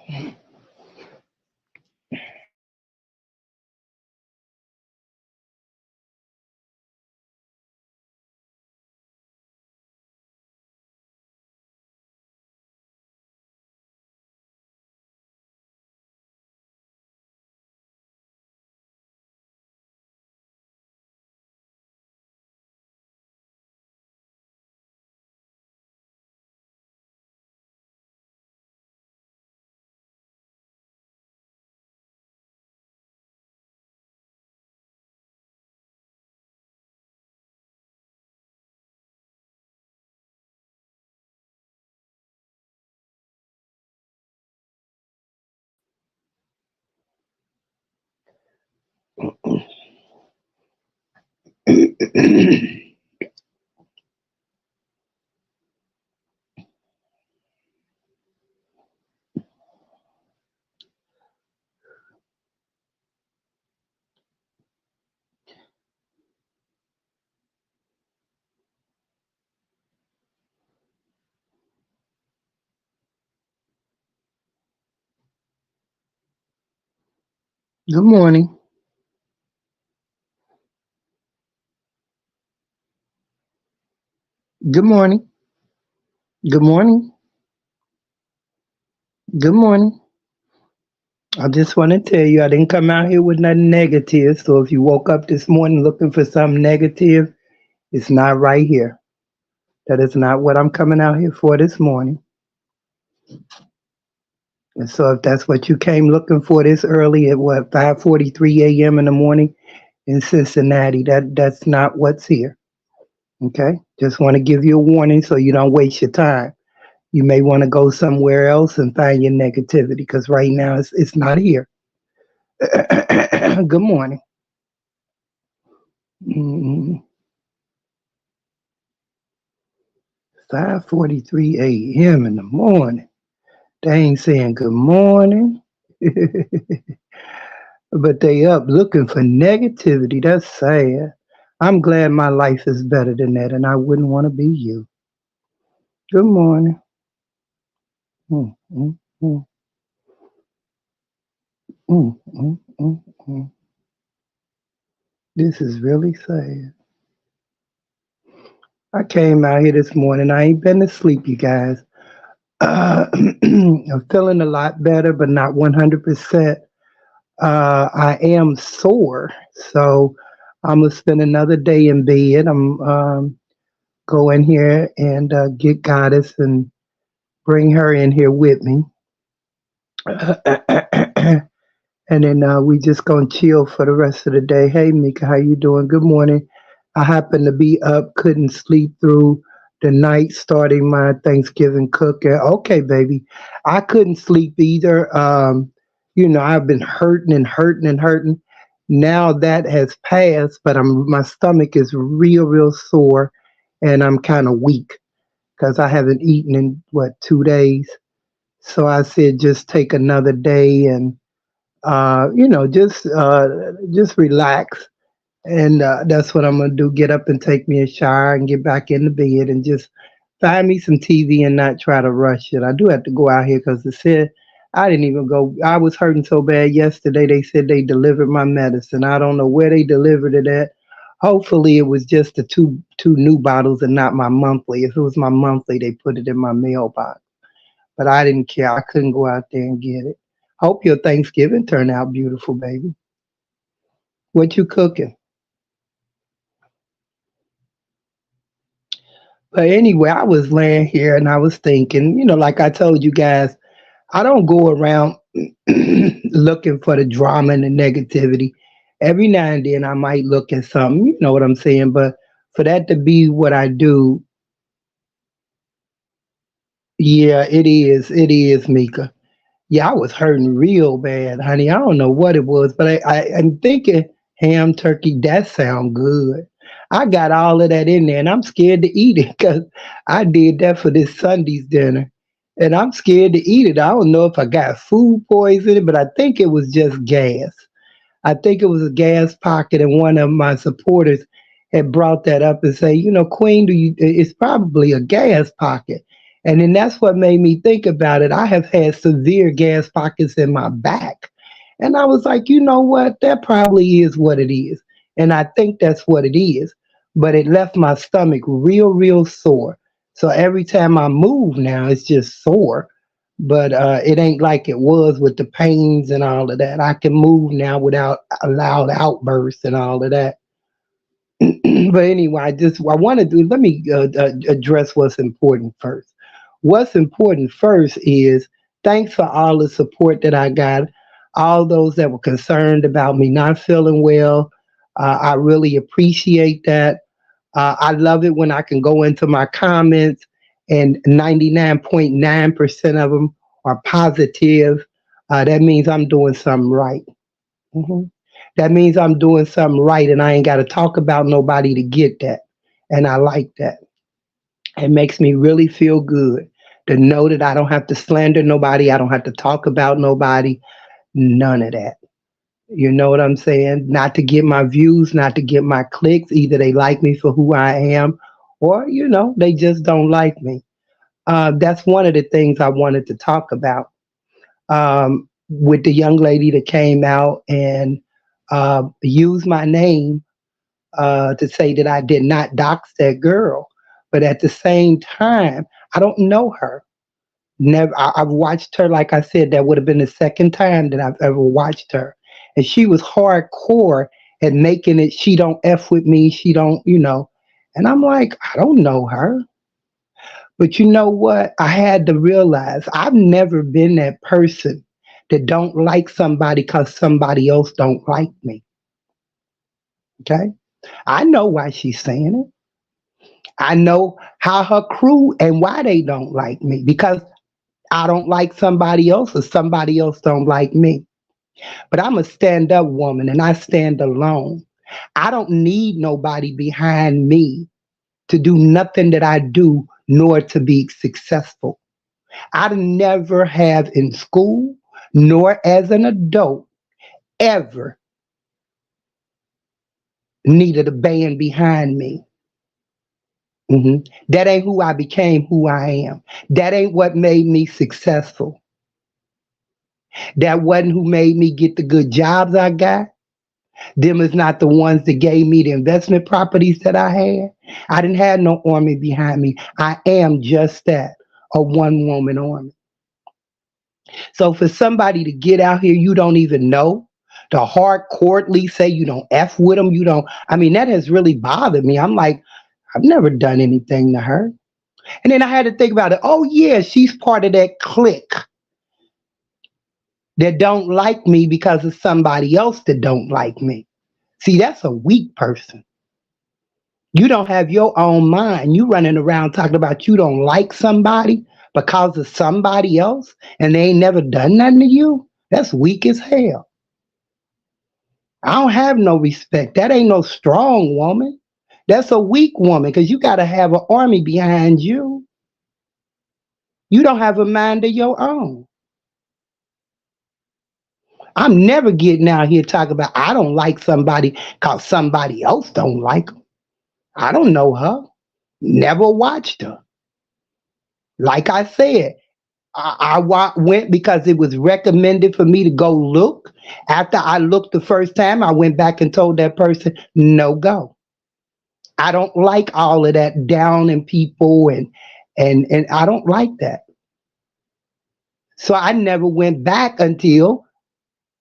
Good morning. Good morning. Good morning. Good morning. I just want to tell you, I didn't come out here with nothing negative. So if you woke up this morning looking for something negative, it's not right here. That is not what I'm coming out here for this morning. And so if that's what you came looking for this early at what 5:43 a.m. in the morning in Cincinnati, that's not what's here. Okay? Just want to give you a warning so you don't waste your time. You may want to go somewhere else and find your negativity because right now it's not here. Good morning. Mm, 5:43 a.m. in the morning. They ain't saying good morning. But they up looking for negativity. That's sad. I'm glad my life is better than that, and I wouldn't want to be you. Good morning. Mm, mm, mm, mm. This is really sad. I came out here this morning. I ain't been to sleep, you guys. I'm feeling a lot better, but not 100%. I am sore, so I'm gonna spend another day in bed. I'm go in here and get Goddess and bring her in here with me, and then we just gonna chill for the rest of the day. Hey, Mika, how you doing? Good morning. I happened to be up, couldn't sleep through the night, starting my Thanksgiving cooking. Okay, baby, I couldn't sleep either. I've been hurting and hurting and hurting. Now that has passed, but my stomach is real, real sore, and I'm kind of weak because I haven't eaten in 2 days. So I said, just take another day and just relax. And that's what I'm gonna do. Get up and take me a shower and get back in the bed and just find me some TV and not try to rush it. I do have to go out here because they said I didn't even go. I was hurting so bad yesterday. They said they delivered my medicine. I don't know where they delivered it at. Hopefully, it was just the two new bottles and not my monthly. If it was my monthly, they put it in my mailbox. But I didn't care. I couldn't go out there and get it. Hope your Thanksgiving turned out beautiful, baby. What you cooking? But anyway, I was laying here and I was thinking, like I told you guys, I don't go around looking for the drama and the negativity. Every now and then I might look at something, you know what I'm saying? But for that to be what I do, yeah, it is. It is, Mika. Yeah, I was hurting real bad, honey. I don't know what it was, but I'm thinking ham turkey, that sound good. I got all of that in there and I'm scared to eat it because I did that for this Sunday's dinner. And I'm scared to eat it. I don't know if I got food poisoning, but I think it was just gas. I think it was a gas pocket, and one of my supporters had brought that up and say, Queen, it's probably a gas pocket. And then that's what made me think about it. I have had severe gas pockets in my back. And I was like, you know what? That probably is what it is. And I think that's what it is. But it left my stomach real, real sore. So every time I move now, it's just sore. But it ain't like it was with the pains and all of that. I can move now without a loud outburst and all of that. But anyway, I want to do. Let me address what's important first. What's important first is thanks for all the support that I got. All those that were concerned about me not feeling well, I really appreciate that. I love it when I can go into my comments and 99.9% of them are positive. That means I'm doing something right. Mhm. That means I'm doing something right and I ain't got to talk about nobody to get that. And I like that. It makes me really feel good to know that I don't have to slander nobody. I don't have to talk about nobody. None of that. You know what I'm saying? Not to get my views, not to get my clicks. Either they like me for who I am or, they just don't like me. That's one of the things I wanted to talk about with the young lady that came out and used my name to say that I did not dox that girl. But at the same time, I don't know her. Never. I've watched her. Like I said, that would have been the second time that I've ever watched her, and she was hardcore at making it. She don't f with me. She don't. And I'm like, I don't know her. But you know what? I had to realize I've never been that person that don't like somebody because somebody else don't like me. Okay, I know why she's saying it. I know how her crew and why they don't like me because I don't like somebody else or somebody else don't like me. But I'm a stand up woman and I stand alone. I don't need nobody behind me to do nothing that I do nor to be successful. I never have in school nor as an adult ever needed a band behind me. That ain't who I became, who I am. That ain't what made me successful. That wasn't who made me get the good jobs I got. Them is not the ones that gave me the investment properties that I had. I didn't have no army behind me. I am just that, a one woman army. So for somebody to get out here you don't even know, to hardcorely say you don't F with them, you don't, I mean, that has really bothered me. I'm like, I've never done anything to her. And then I had to think about it. Oh, yeah, she's part of that clique that don't like me because of somebody else that don't like me. See, that's a weak person. You don't have your own mind. You running around talking about you don't like somebody because of somebody else and they ain't never done nothing to you. That's weak as hell. I don't have no respect. That ain't no strong woman. That's a weak woman because you got to have an army behind you. You don't have a mind of your own. I'm never getting out here talking about I don't like somebody because somebody else don't like them. I don't know her. Never watched her. Like I said, went because it was recommended for me to go look. After I looked the first time, I went back and told that person, no go. I don't like all of that down in people and I don't like that. So I never went back until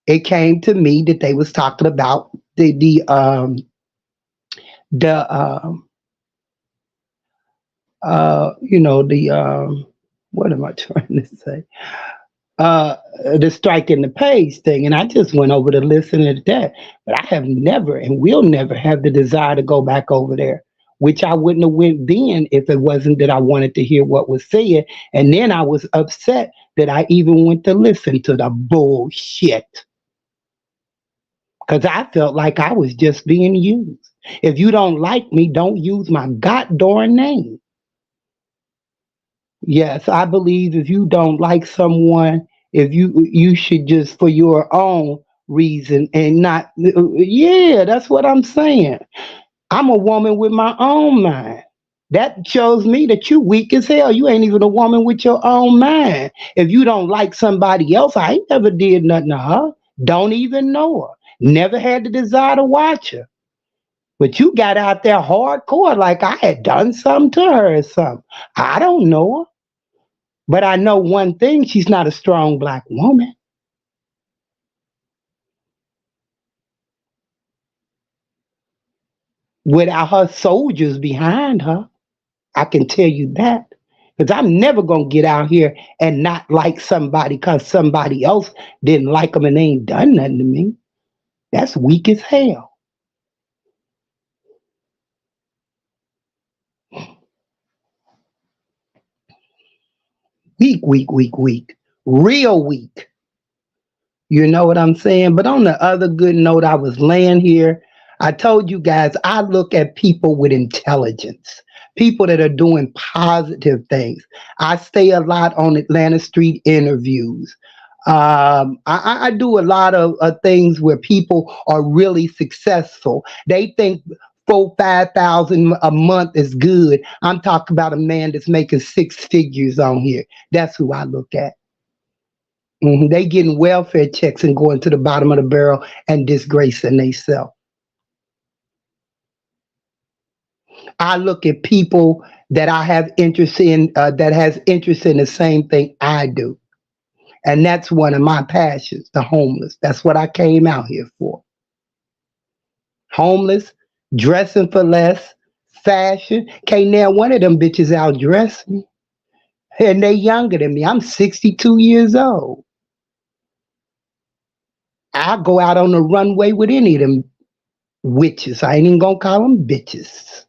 it came to me that they was talking about the the what am I trying to say? Uh the striking the page thing. And I just went over to listen to that. But I have never and will never have the desire to go back over there. Which I wouldn't have went then if it wasn't that I wanted to hear what was said. And then I was upset that I even went to listen to the bullshit. Because I felt like I was just being used. If you don't like me, don't use my goddamn name. Yes, I believe if you don't like someone, if you should just for your own reason and not yeah, that's what I'm saying. I'm a woman with my own mind. That shows me that you weak as hell. You ain't even a woman with your own mind. If you don't like somebody else, I ain't never did nothing to her. Don't even know her. Never had the desire to watch her. But you got out there hardcore like I had done something to her or something. I don't know her. But I know one thing, she's not a strong black woman without her soldiers behind her. I can tell you that. Because I'm never going to get out here and not like somebody because somebody else didn't like them and they ain't done nothing to me. That's weak as hell. Weak, weak, weak, weak. Real weak. You know what I'm saying? But on the other good note, I was laying here. I told you guys, I look at people with intelligence, people that are doing positive things. I stay a lot on Atlanta Street interviews. I do a lot of things where people are really successful. They think 5,000 a month is good. I'm talking about a man that's making six figures on here. That's who I look at. They getting welfare checks and going to the bottom of the barrel and disgracing themselves. I look at people that I have interest in, that has interest in the same thing I do, and that's one of my passions. The homeless. That's what I came out here for. Homeless, dressing for less, fashion. Can't now one of them bitches outdress me, and they younger than me. I'm 62 years old. I go out on the runway with any of them witches. I ain't even gonna call them bitches.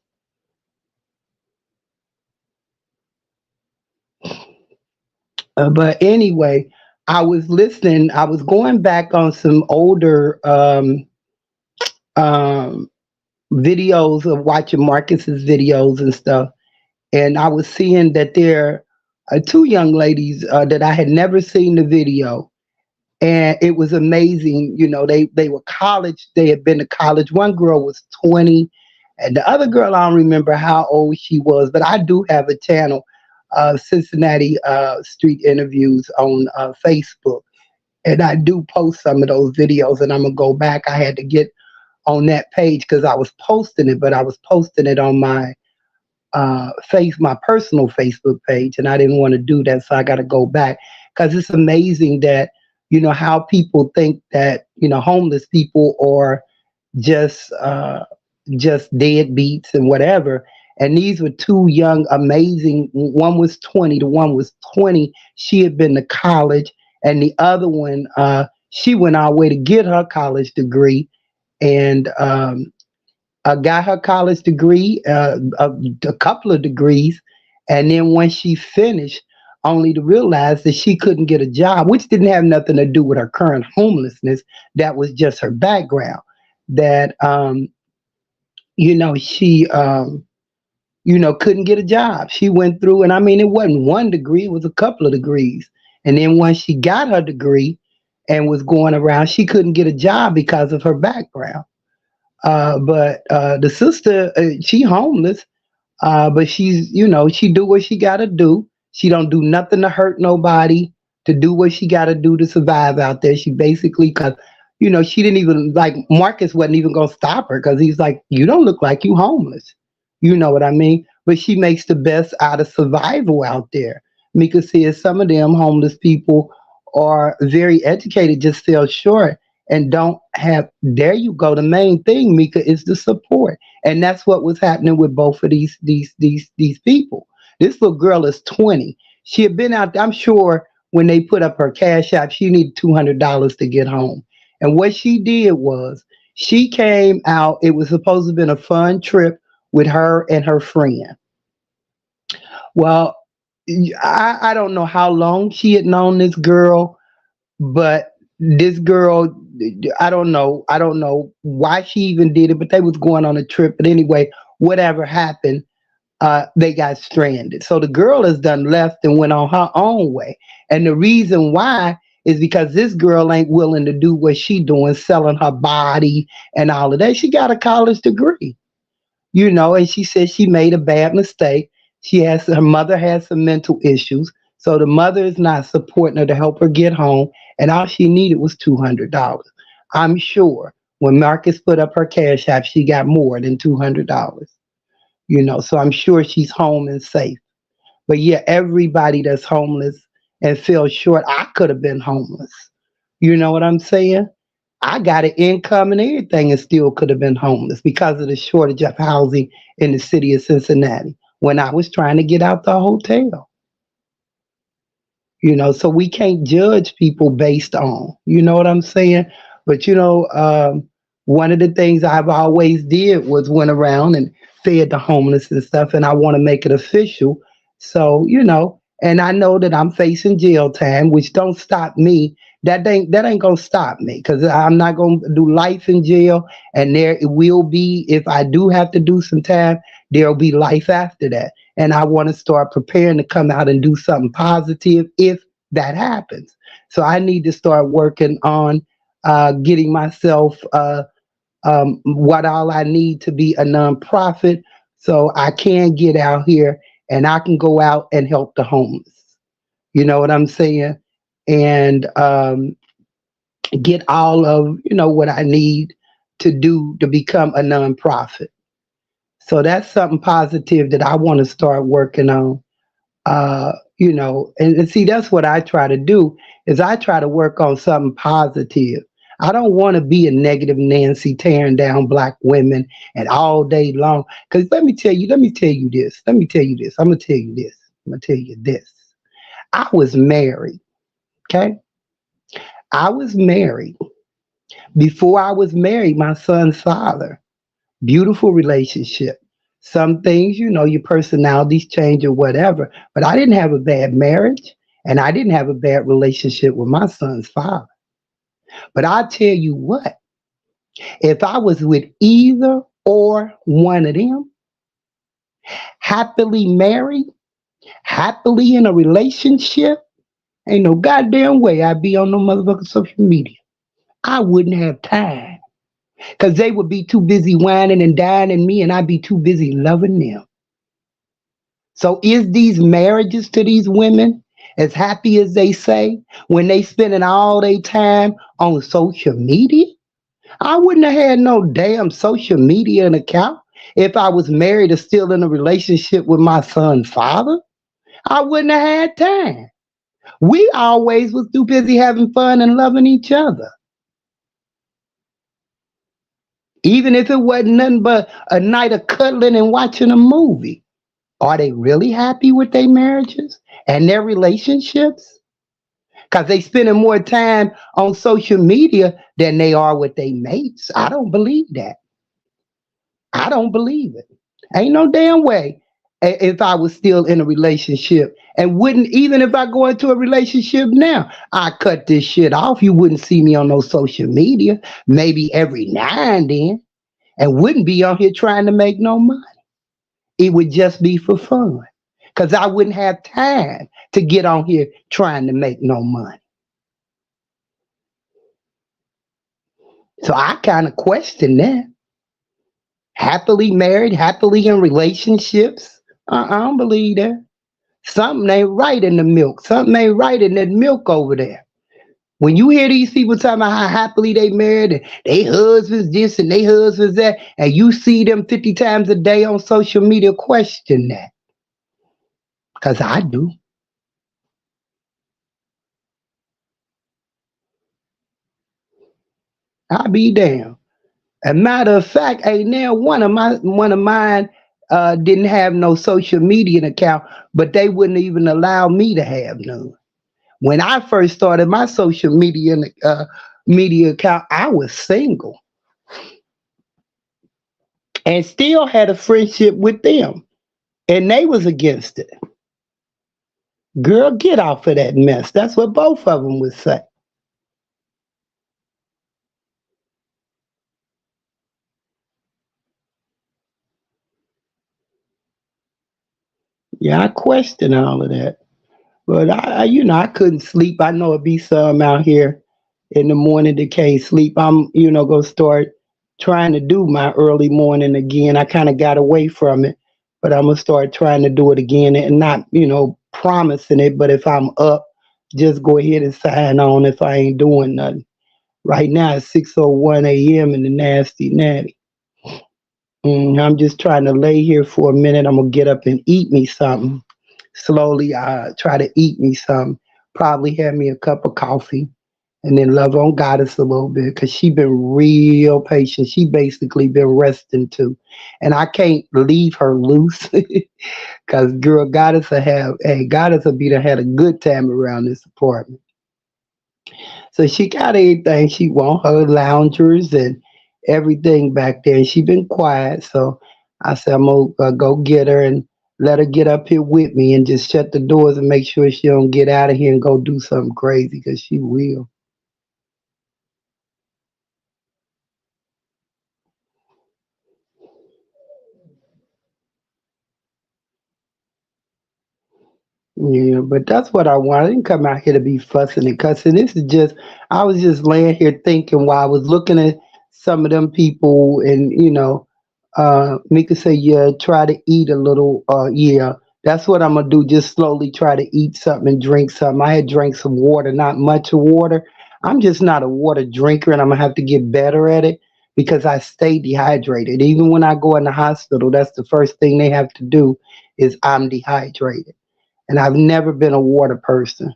But anyway, I was listening. I was going back on some older um, videos of watching Marcus's videos and stuff, and I was seeing that there are two young ladies that I had never seen the video, and it was amazing. You know, they were college. They had been to college. One girl was 20, and the other girl I don't remember how old she was, but I do have a channel, Cincinnati Street Interviews on Facebook, and I do post some of those videos. And I'm gonna go back. I had to get on that page because I was posting it, but I was posting it on my personal Facebook page, and I didn't want to do that, so I got to go back because it's amazing that how people think that homeless people are just just deadbeats and whatever. And these were two young, amazing. One was 20. The one was 20. She had been to college, and the other one, she went our way to get her college degree, and got her college degree, a couple of degrees, and then when she finished, only to realize that she couldn't get a job, which didn't have nothing to do with her current homelessness. That was just her background. That she couldn't get a job. She went through, and I mean, it wasn't one degree; it was a couple of degrees. And then once she got her degree and was going around, she couldn't get a job because of her background. But the sister, she homeless, but she's, she do what she got to do. She don't do nothing to hurt nobody. To do what she got to do to survive out there. She basically, cause she didn't even like Marcus wasn't even gonna stop her because he's like, you don't look like you homeless. You know what I mean? But she makes the best out of survival out there. Mika says some of them homeless people are very educated, just fell short and don't have. There you go. The main thing, Mika, is the support, and that's what was happening with both of these people. This little girl is 20. She had been out there, I'm sure when they put up her cash app, she needed $200 to get home. And what she did was she came out. It was supposed to have been a fun trip with her and her friend. Well, I don't know how long she had known this girl, but this girl, I don't know why she even did it, but they was going on a trip. But anyway, whatever happened, they got stranded. So the girl has done left and went on her own way. And the reason why is because this girl ain't willing to do what she doing, selling her body and all of that. She got a college degree. And she said she made a bad mistake. Her mother has some mental issues, so the mother is not supporting her to help her get home, and all she needed was $200. I'm sure when Marcus put up her cash app, she got more than $200. So I'm sure she's home and safe. But yeah, everybody that's homeless and feels short, I could have been homeless. You know what I'm saying? I got an income and everything and still could have been homeless because of the shortage of housing in the city of Cincinnati when I was trying to get out the hotel. So we can't judge people based on, you know what I'm saying? But one of the things I've always did was went around and fed the homeless and stuff, and I want to make it official. So and I know that I'm facing jail time, which don't stop me. That ain't gonna stop me because I'm not gonna do life in jail, and there it will be, if I do have to do some time, there'll be life after that. And I want to start preparing to come out and do something positive if that happens. So I need to start working on getting myself what all I need to be a nonprofit so I can get out here and I can go out and help the homeless. You know what I'm saying? And get all of what I need to do to become a nonprofit. So that's something positive that I want to start working on. And see, that's what I try to do is I try to work on something positive. I don't want to be a negative Nancy tearing down black women and all day long. Because let me tell you this. Let me tell you this. I'm gonna tell you this. I'm gonna tell you this. I was married. Okay. I was married. Before I was married, my son's father. Beautiful relationship. Some things, your personalities change or whatever, but I didn't have a bad marriage and I didn't have a bad relationship with my son's father. But I tell you what, if I was with either or one of them, happily married, happily in a relationship, ain't no goddamn way I'd be on no motherfucking social media. I wouldn't have time because they would be too busy whining and dining me and I'd be too busy loving them. So is these marriages to these women as happy as they say when they spending all their time on social media? I wouldn't have had no damn social media account if I was married or still in a relationship with my son's father. I wouldn't have had time. We always was too busy having fun and loving each other. Even if it wasn't nothing but a night of cuddling and watching a movie. Are they really happy with their marriages and their relationships? Because they spending more time on social media than they are with their mates. I don't believe that. I don't believe it. Ain't no damn way if I was still in a relationship and wouldn't, even if I go into a relationship now, I cut this shit off. You wouldn't see me on no social media, maybe every now and wouldn't be on here trying to make no money. It would just be for fun because I wouldn't have time to get on here trying to make no money. So I kind of question that. Happily married, happily in relationships. I don't believe that. Something ain't right in the milk. Something ain't right in that milk over there. When you hear these people talking about how happily they married and they husbands this and they husbands that, and you see them 50 times a day on social media, question that. Because I do. I be damned. A matter of fact, ain't now one of mine didn't have no social media account, but they wouldn't even allow me to have none. When I first started my social media account, I was single and still had a friendship with them, and they was against it. Girl, get off of that mess. That's what both of them would say. Yeah, I question all of that. But I couldn't sleep. I know it be some out here in the morning that can't sleep. I'm gonna start. trying to do my early morning again. I kind of got away from it, but I'm gonna start trying to do it again and not, promising it. But if I'm up, just go ahead and sign on if I ain't doing nothing. Right now it's 6:01 a.m. in the nasty natty. I'm just trying to lay here for a minute. I'm gonna get up and eat me something. Slowly, try to eat me something. Probably have me a cup of coffee and then love on Goddess a little bit because she been real patient. She basically been resting too, and I can't leave her loose because girl, Goddess will be to had a good time around this apartment. So she got everything she want, her loungers and everything back there. And she been quiet, so I said I'm gonna go get her and let her get up here with me and just shut the doors and make sure she don't get out of here and go do something crazy because she will. Yeah, but that's what I want. I didn't come out here to be fussing and cussing. This is just, I was just laying here thinking while I was looking at some of them people, and Mika said, yeah, try to eat a little. Yeah, that's what I'm gonna do. Just slowly try to eat something and drink something. I had drank some water, not much of water. I'm just not a water drinker, and I'm gonna have to get better at it because I stay dehydrated. Even when I go in the hospital, that's the first thing they have to do is I'm dehydrated, and I've never been a water person.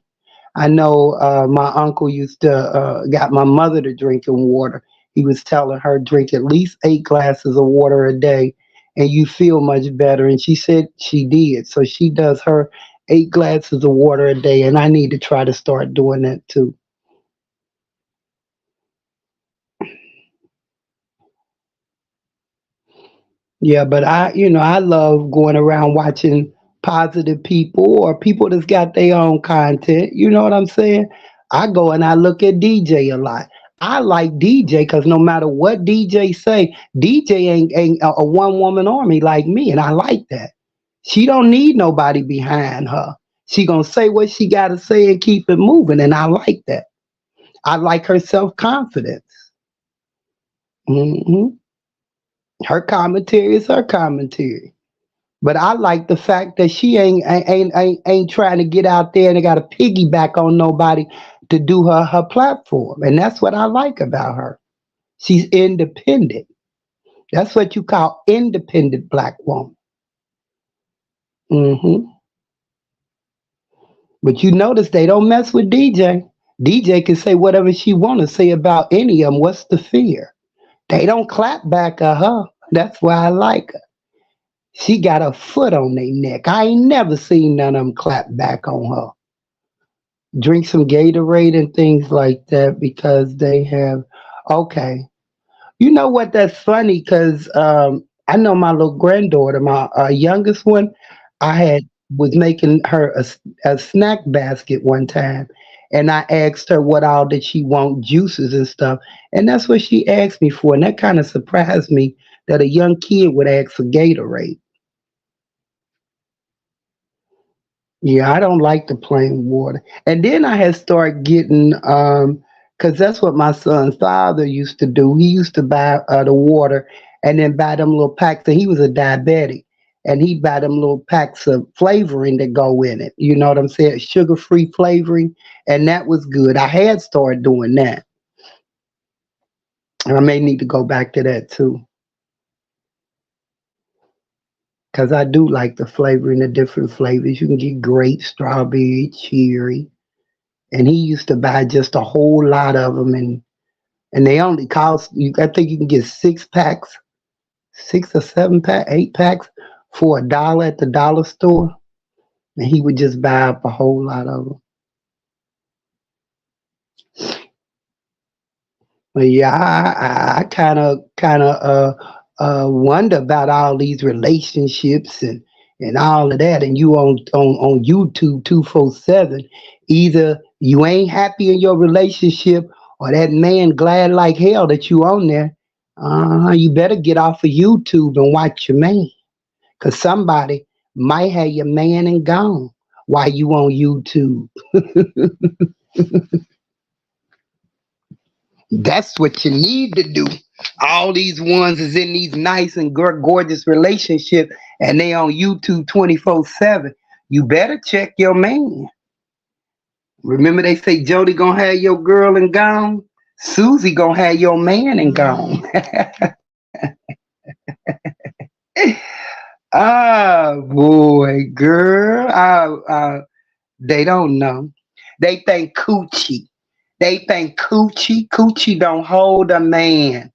I know my uncle used to got my mother to drinking water. He was telling her drink at least 8 glasses of water a day, and you feel much better. And she said she did. So she does her 8 glasses of water a day, and I need to try to start doing that too. Yeah, but I love going around watching positive people or people that's got their own content. You know what I'm saying? I go and I look at DJ a lot. I like DJ because no matter what DJ say, DJ ain't a one woman army like me, and I like that. She don't need nobody behind her. She gonna say what she gotta say and keep it moving, and I like that. I like her self confidence. Her commentary is her commentary. But I like the fact that she ain't trying to get out there and got to piggyback on nobody to do her platform, and that's what I like about her. She's independent. That's what you call independent black woman. hmm But you notice they don't mess with DJ. DJ can say whatever she want to say about any of them. What's the fear? They don't clap back at her. That's why I like her. She got a foot on their neck. I ain't never seen none of them clap back on her. Drink some Gatorade and things like that because they have. Okay, you know what? That's funny because I know my little granddaughter, my youngest one. I had was making her a snack basket one time, and I asked her what all did she want, juices and stuff, and that's what she asked me for, and that kind of surprised me that a young kid would ask for Gatorade. Yeah, I don't like the plain water. And then I had started getting because that's what my son's father used to do. He used to buy the water and then buy them little packs. And he was a diabetic, and he buy them little packs of flavoring that go in it. You know what I'm saying? Sugar free flavoring, and that was good. I had started doing that, and I may need to go back to that too because I do like the flavoring, the different flavors. You can get grape, strawberry, cherry, and he used to buy just a whole lot of them, and they only cost you. I think you can get 6 packs, 6 or 7 pack, 8 packs for $1 at the dollar store, and he would just buy up a whole lot of them. But yeah, I kind of wonder about all these relationships and all of that, and you on YouTube 247. Either you ain't happy in your relationship, or that man glad like hell that you on there. You better get off of YouTube and watch your man, cause somebody might have your man and gone while you on YouTube. That's what you need to do. All these ones is in these nice and gorgeous relationships, and they on YouTube 24/7. You better check your man. Remember they say Jody gonna have your girl and gone. Susie gonna have your man and gone. Ah, boy, girl. They don't know. They think coochie. They think coochie don't hold a man.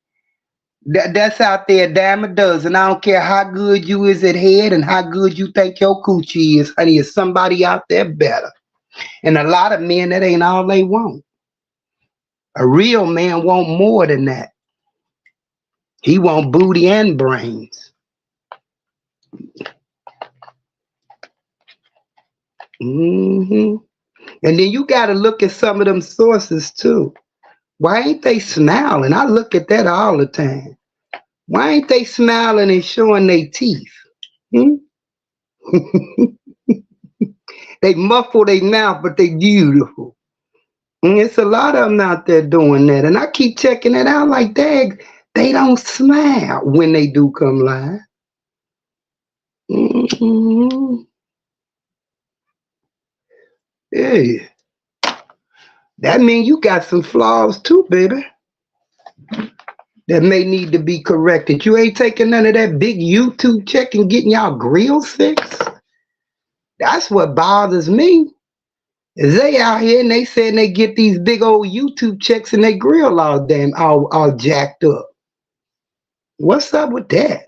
That's out there a dime a dozen. I don't care how good you is at head and how good you think your coochie is, honey. Is somebody out there better? And a lot of men, that ain't all they want. A real man want more than that. He want booty and brains. hmm And then you got to look at some of them sources too. Why ain't they smiling? I look at that all the time. Why ain't they smiling and showing their teeth? Hmm? They muffle their mouth, but they beautiful. And it's a lot of them out there doing that. And I keep checking it out like, dang, they don't smile when they do come live. hmm Yeah. That means you got some flaws too, baby, that may need to be corrected. You ain't taking none of that big YouTube check and getting y'all grills fixed. That's what bothers me. Is they out here and they saying they get these big old YouTube checks and they grill all jacked up. What's up with that?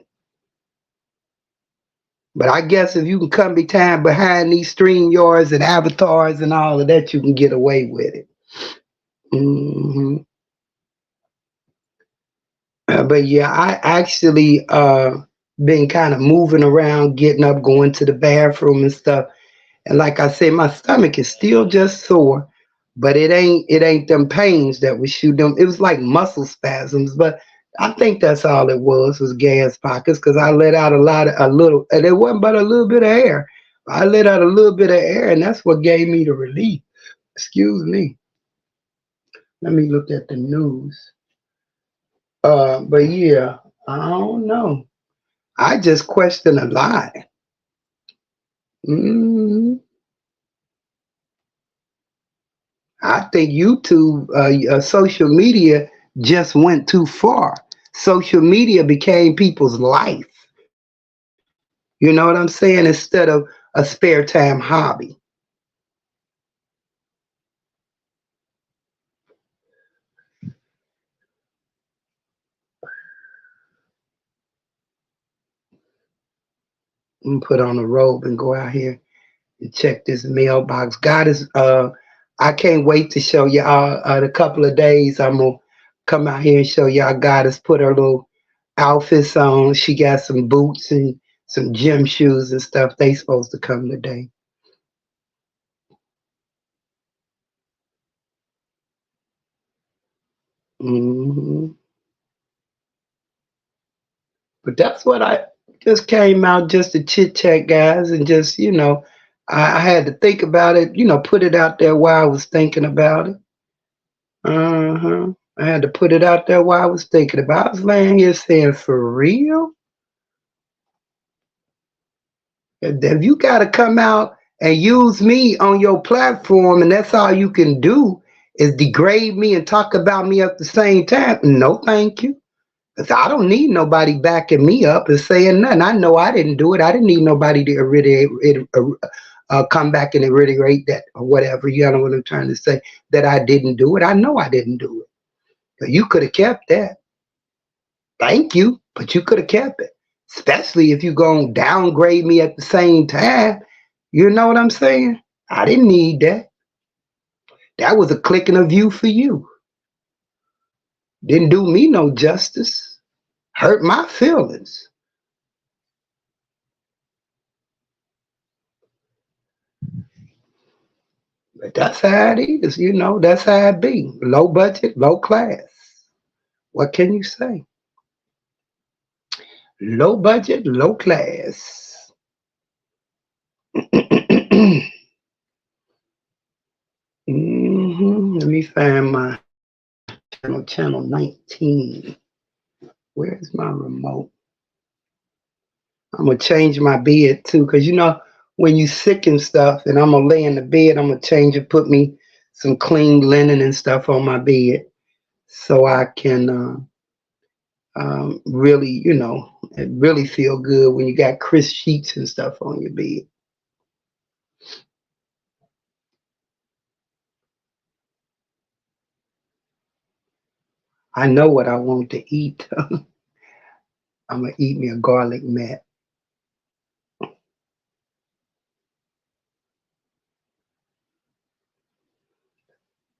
But I guess if you can come behind these stream yards and avatars and all of that, you can get away with it. hmm but yeah, I actually been kind of moving around, getting up, going to the bathroom and stuff. And like I said, my stomach is still just sore, but it ain't them pains that was shooting them. It was like muscle spasms, but I think that's all it was gas pockets because I let out a little, and it wasn't but a little bit of air. I let out a little bit of air, and that's what gave me the relief. Excuse me. Let me look at the news. But yeah, I don't know. I just question a lot. hmm I think YouTube, social media just went too far. Social media became people's life. You know what I'm saying? Instead of a spare time hobby. I'm put on a robe and go out here and check this mailbox. God is I can't wait to show y'all in a couple of days. I'm gonna come out here and show y'all God has put her little outfits on. She got some boots and some gym shoes and stuff. They supposed to come today. hmm But that's what I just came out just to chit chat, guys, and just I had to think about it. Put it out there while I was thinking about it. I had to put it out there while I was thinking about it. I was laying here saying, for real? If you got to come out and use me on your platform and that's all you can do is degrade me and talk about me at the same time, no, thank you. 'Cause I don't need nobody backing me up and saying nothing. I know I didn't do it. I didn't need nobody to come back and reiterate that or whatever. You know what I'm trying to say? That I didn't do it. I know I didn't do it. But you could have kept that. Thank you, but you could have kept it. Especially if you're going to downgrade me at the same time. You know what I'm saying? I didn't need that. That was a click and a view for you. Didn't do me no justice. Hurt my feelings. But that's how it is. That's how it be. Low budget, low class. What can you say? Low budget, low class. Let me find my channel 19. Where's my remote? I'm gonna change my bed too, cause when you sick and stuff, and I'm gonna lay in the bed, I'm gonna change it, put me some clean linen and stuff on my bed, so I can really, it really feel good when you got crisp sheets and stuff on your bed. I know what I want to eat. I'm gonna eat me a garlic mat,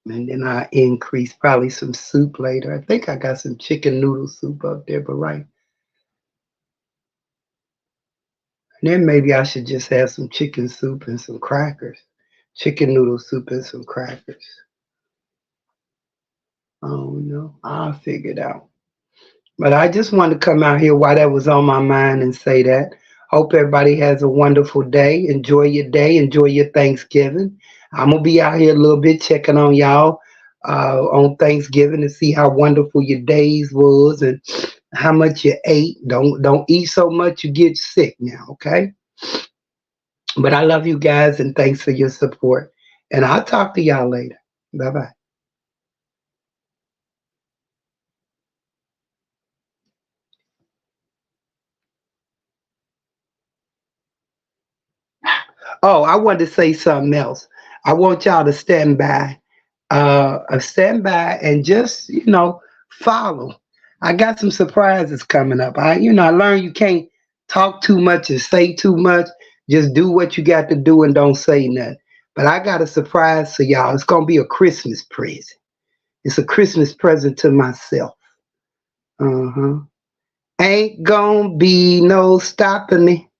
and then I increase probably some soup later. I think I got some chicken noodle soup up there, but right. And then maybe I should just have some chicken soup and some crackers. Chicken noodle soup and some crackers. I don't know. I'll figure it out. But I just wanted to come out here while that was on my mind and say that. Hope everybody has a wonderful day. Enjoy your day. Enjoy your Thanksgiving. I'm gonna be out here a little bit checking on y'all on Thanksgiving to see how wonderful your days was and how much you ate. Don't eat so much you get sick now, okay? But I love you guys and thanks for your support. And I'll talk to y'all later. Bye bye. Oh, I wanted to say something else. I want y'all to stand by and just follow. I got some surprises coming up. I learned you can't talk too much and say too much. Just do what you got to do and don't say nothing. But I got a surprise for y'all. It's gonna be a Christmas present. It's a Christmas present to myself. Uh-huh. Ain't gonna be no stopping me.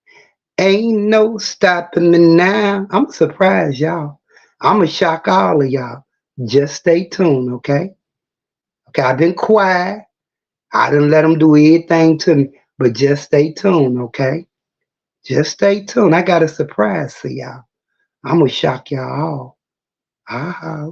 Ain't no stopping me now. I'm surprised, y'all. I'm gonna shock all of y'all. Just stay tuned, okay? Okay, I've been quiet. I didn't let them do anything to me, but just stay tuned, okay? Just stay tuned. I got a surprise for y'all. I'm gonna shock y'all all. Ah,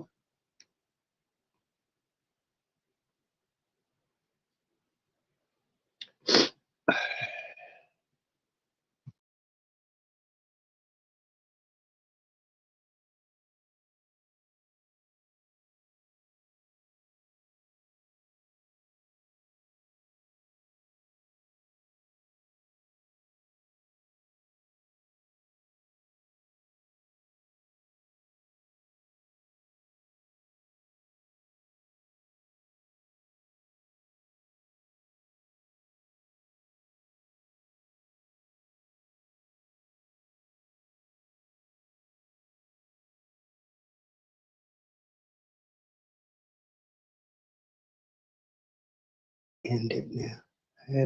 end it now.